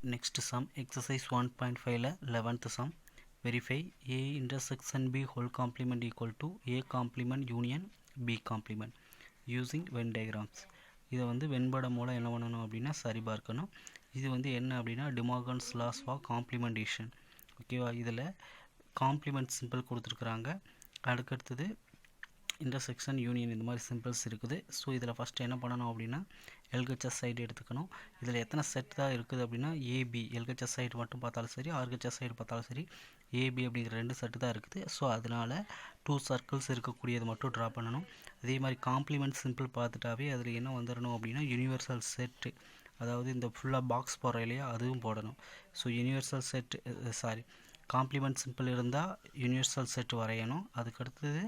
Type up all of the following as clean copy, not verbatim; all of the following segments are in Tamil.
Next sum, exercise 1.5 11th sum. Verify a intersection b whole complement equal to a complement union b complement using Venn diagrams. இதை வந்து வெண்படம் மூலம் என்ன பண்ணணும் அப்படின்னா சரி பார்க்கணும். இது வந்து என்ன அப்படின்னா டிமார்கன்ஸ் லாஸ் ஃபார் காம்ப்ளிமெண்டேஷன். ஓகேவா, இதில் காம்ப்ளிமெண்ட் சிம்பிள் கொடுத்துருக்குறாங்க. அதுக்கடுத்தது இன்டர்செக்ஷன் யூனியன் இந்த மாதிரி சிம்பிள்ஸ் இருக்குது. ஸோ இதில் ஃபஸ்ட்டு என்ன பண்ணணும் அப்படின்னா எல்ஹெச்எஸ் சைடு எடுத்துக்கணும். இதில் எத்தனை செட் தான் இருக்குது அப்படின்னா ஏபி, எல்ஹெச்எஸ் சைடு மட்டும் பார்த்தாலும் சரி, ஆர்ஹெச்எஸ் சைடு பார்த்தாலும் சரி, ஏபி அப்படிங்கிற 2 செட்டு தான் இருக்குது. ஸோ அதனால் 2 சர்க்கிள்ஸ் இருக்கக்கூடியது மட்டும் ட்ரா பண்ணணும். அதே மாதிரி காம்ப்ளிமெண்ட் சிம்பிள் பார்த்துட்டாவே அதில் என்ன வந்துடணும் அப்படின்னா யூனிவர்சல் செட்டு, அதாவது இந்த ஃபுல்லாக பாக்ஸ் போடுற இல்லையா, அதுவும் போடணும். So universal set complement simple இருந்தால் யூனிவர்சல் செட் வரையணும். அதுக்கடுத்தது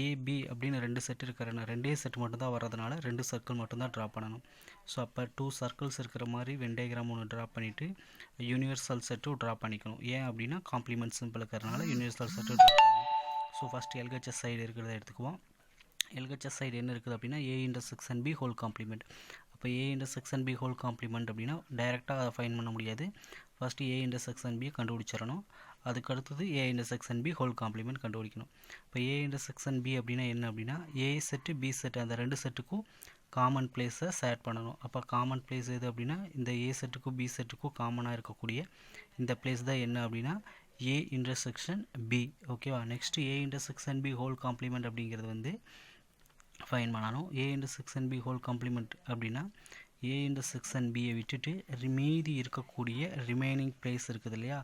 ஏபி அப்படின்னு 2 செட் இருக்கிற 2 செட் மட்டும்தான் வர்றதுனால 2 சர்க்கிள் மட்டும்தான் ட்ரா பண்ணணும். ஸோ அப்போ 2 சர்க்கிள்ஸ் இருக்கிற மாதிரி வென் டயக்ராம் ஒன்று ட்ரா பண்ணிவிட்டு யூனிவர்சல் செட்டும் ட்ரா பண்ணிக்கணும். ஏன் அப்படின்னா காம்ப்ளிமெண்ட் சிம்பிள் இருக்கிறதுனால யூனிவர்சல் செட்டும் ட்ரா பண்ணணும். ஸோ ஃபஸ்ட்டு எல்ஹெச்எஸ் சைடு இருக்கிறத எடுத்துக்குவோம். எல்ஹெச்எஸ் சைடு என்ன இருக்குது அப்படின்னா A intersection B whole complement. அப்போ A intersection B whole complement அப்படின்னா டைரெக்டாக அதை ஃபைன் பண்ண முடியாது. ஃபஸ்ட்டு ஏ இன்டர்செக்ஷன் பியை கண்டுபிடிச்சிடணும். அதுக்கடுத்தது A intersection B whole complement கண்டுபிடிக்கணும். இப்போ ஏ இன்டர்செக்ஷன் பி அப்படின்னா என்ன அப்படின்னா ஏ செட்டு பி செட்டு அந்த 2 செட்டுக்கும் காமன் பிளேஸை சேட் பண்ணணும். அப்போ காமன் பிளேஸ் எது அப்படின்னா இந்த ஏ செட்டுக்கும் பி செட்டுக்கும் காமனாக இருக்கக்கூடிய இந்த பிளேஸ் தான் என்ன அப்படின்னா ஏ இன்டர்செக்ஷன் பி. ஓகேவா, next A intersection B whole complement அப்படிங்கிறது வந்து ஃபைன் பண்ணணும். A intersection B whole complement அப்படின்னா ஏ இன்டர்செக்ஷன் பியை விட்டுட்டு மீதி இருக்கக்கூடிய ரிமைனிங் பிளேஸ் இருக்குது இல்லையா,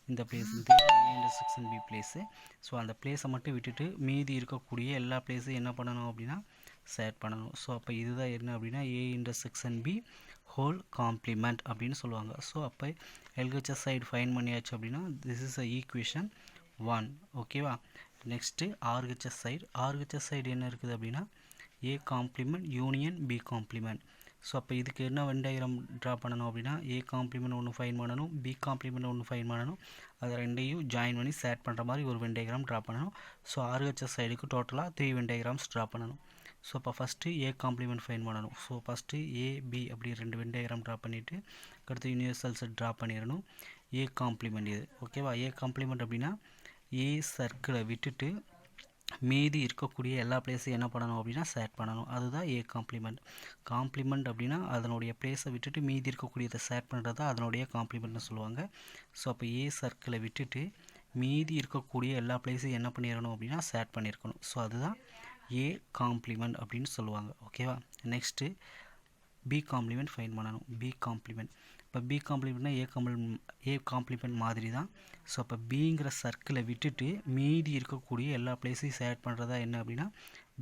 இந்த பிளேஸ் வந்து A intersection B place. So அந்த பிளேஸை மட்டும் விட்டுட்டு மீதி இருக்கக்கூடிய எல்லா பிளேஸையும் என்ன பண்ணணும் அப்படின்னா சேட் பண்ணணும். ஸோ அப்போ இதுதான் என்ன அப்படின்னா A intersection B whole complement அப்படின்னு சொல்லுவாங்க. ஸோ அப்போ எல்ஹெச்எஸ் சைடு ஃபைன் பண்ணியாச்சு அப்படின்னா திஸ் இஸ் அ ஈக்குவேஷன் 1. ஓகேவா, next RHS side. RHS side என்ன இருக்குது அப்படின்னா A complement union B complement. So அப்போ இதுக்கு என்ன வென் டயக்ராம் ட்ரா பண்ணணும் அப்படின்னா ஏ காம்ப்ளிமெண்ட் ஒன்று ஃபைன் பண்ணணும், பி காம்ப்ளிமெண்ட் ஒன்று ஃபைன் பண்ணணும். அதை ரெண்டையும் ஜாயின் பண்ணி சேட் பண்ணுற மாதிரி ஒரு வென் டயக்ராம் ட்ரா பண்ணணும். ஸோ ஆர்ஹெச்எஸ் சைடுக்கு டோட்டலாக 3 வென் டயக்ராம்ஸ் ட்ரா பண்ணணும். ஸோ அப்போ ஃபஸ்ட்டு ஏ காம்ப்ளிமெண்ட் ஃபைன் பண்ணணும். ஸோ ஃபஸ்ட்டு ஏ பி அப்படி 2 வென் டயக்ராம் ட்ரா பண்ணிவிட்டு அடுத்து யூனிவர்சல் செட் ட்ரா பண்ணிடணும். ஏ காம்ப்ளிமெண்ட் இது. ஓகேவா, ஏ காம்ப்ளிமெண்ட் அப்படின்னா ஏ சர்க்கிளை விட்டுட்டு மீதி இருக்கக்கூடிய எல்லா பிளேஸையும் என்ன பண்ணணும் அப்படின்னா சேட் பண்ணணும். அதுதான் ஏ காம்ப்ளிமெண்ட். காம்ப்ளிமெண்ட் அப்படின்னா அதனுடைய பிளேஸை விட்டுட்டு மீதி இருக்கக்கூடியதை சேட் பண்ணுறது தான் அதனுடைய காம்ப்ளிமெண்ட்னு சொல்லுவாங்க. ஸோ அப்போ ஏ சர்க்கிளை விட்டுட்டு மீதி இருக்கக்கூடிய எல்லா பிளேஸையும் என்ன பண்ணிடணும் அப்படின்னா சேட் பண்ணியிருக்கணும். ஸோ அதுதான் ஏ காம்ப்ளிமெண்ட் அப்படின்னு சொல்லுவாங்க. ஓகேவா, நெக்ஸ்ட்டு பி காம்ப்ளிமெண்ட் ஃபைன் பண்ணணும். B complement. இப்போ பி காம்ப்ளிமெண்ட்னா ஏ காம்ப்ளிமெண்ட் மாதிரி தான். ஸோ அப்போ பிங்கிற சர்க்கிளை விட்டுட்டு மீதி இருக்கக்கூடிய எல்லா பிளேஸையும் சேட் பண்ணுறதா என்ன அப்படின்னா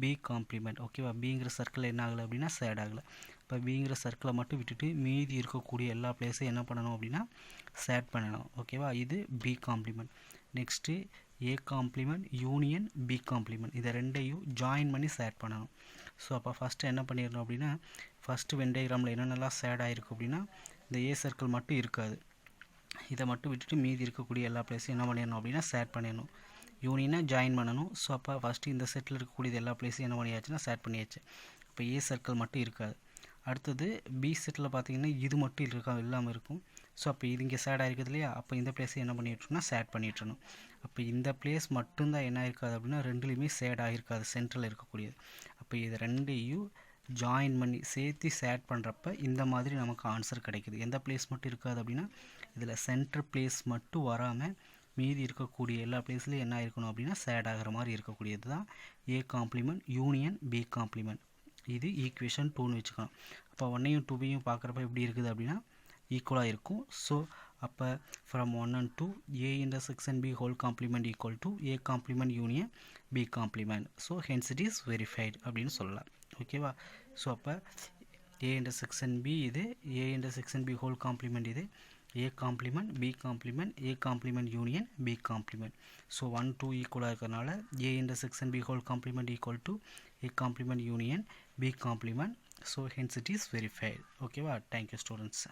பி காம்ப்ளிமெண்ட். ஓகேவா, பிங்கிற சர்க்கிள் என்ன ஆகலை அப்படின்னா சேட் ஆகலை. இப்போ பிங்கிற சர்க்கிளை மட்டும் விட்டுட்டு மீதி இருக்கக்கூடிய எல்லா பிளேஸையும் என்ன பண்ணணும் அப்படின்னா சேட் பண்ணணும். ஓகேவா, இது B complement. Next A complement union B complement. இதை ரெண்டையும் ஜாயின் பண்ணி சேட் பண்ணணும். ஸோ அப்போ ஃபஸ்ட்டு என்ன பண்ணிடணும் அப்படின்னா ஃபஸ்ட்டு வென் டயக்ராமில் என்னென்னலாம் சேட் ஆகிருக்கு அப்படின்னா இந்த ஏ சர்க்கிள் மட்டும் இருக்காது, இதை மட்டும் விட்டுட்டு மீதி இருக்கக்கூடிய எல்லா பிளேஸையும் என்ன பண்ணிடணும் அப்படின்னா சேட் பண்ணிடணும். யூனியனை ஜாயின் பண்ணணும். ஸோ அப்போ ஃபஸ்ட்டு இந்த செட்டில் இருக்கக்கூடியது எல்லா பிளேஸையும் என்ன பண்ணியாச்சுன்னா சேட் பண்ணியாச்சு. இப்போ ஏ சர்க்கிள் மட்டும் இருக்காது. அடுத்தது பி செட்டில் பார்த்தீங்கன்னா இது மட்டும் இல்லாமல் இருக்கும். ஸோ அப்போ இது இங்கே சேட் ஆகிருக்குது இல்லையா, அப்போ இந்த பிளேஸை என்ன பண்ணிட்டுருன்னா சேட் பண்ணிட்டுருணும். அப்போ இந்த பிளேஸ் மட்டும்தான் என்ன ஆகிருக்காது அப்படின்னா ரெண்டுலேயுமே சேட் ஆகிருக்காது, சென்ட்ரல் இருக்கக்கூடியது. அப்போ இது ரெண்டையும் ஜாயின் பண்ணி சேர்த்து சேட் பண்ணுறப்ப இந்த மாதிரி நமக்கு ஆன்சர் கிடைக்குது. எந்த பிளேஸ் மட்டும் இருக்காது அப்படின்னா இதில் சென்டர் பிளேஸ் மட்டும் வராமல் மீதி இருக்கக்கூடிய எல்லா பிளேஸ்லையும் என்ன இருக்கணும் அப்படின்னா சேட் ஆகிற மாதிரி இருக்கக்கூடியது தான் A complement union B complement. இது ஈக்குவேஷன் 2ன்னு வச்சுக்கணும். அப்போ 1ஐயும் 2ஐயும் பார்க்குறப்ப எப்படி இருக்குது அப்படின்னா ஈக்குவலாக இருக்கும். ஸோ அப்போ from 1 and 2 A intersection B whole complement equal to A complement union B complement. So hence it is verified அப்படின்னு சொல்லலாம். ஓகேவா, ஸோ அப்போ ஏ இன்டர்செக்ஷன் பி இது, A intersection B whole complement இது, A complement B complement A complement union B complement. So 1 2 ஈக்குவலாக இருக்கிறதுனால A intersection B whole complement equal to A complement union B complement. So hence it is verified. ஓகேவா, தேங்க்யூ ஸ்டூடெண்ட்ஸ்.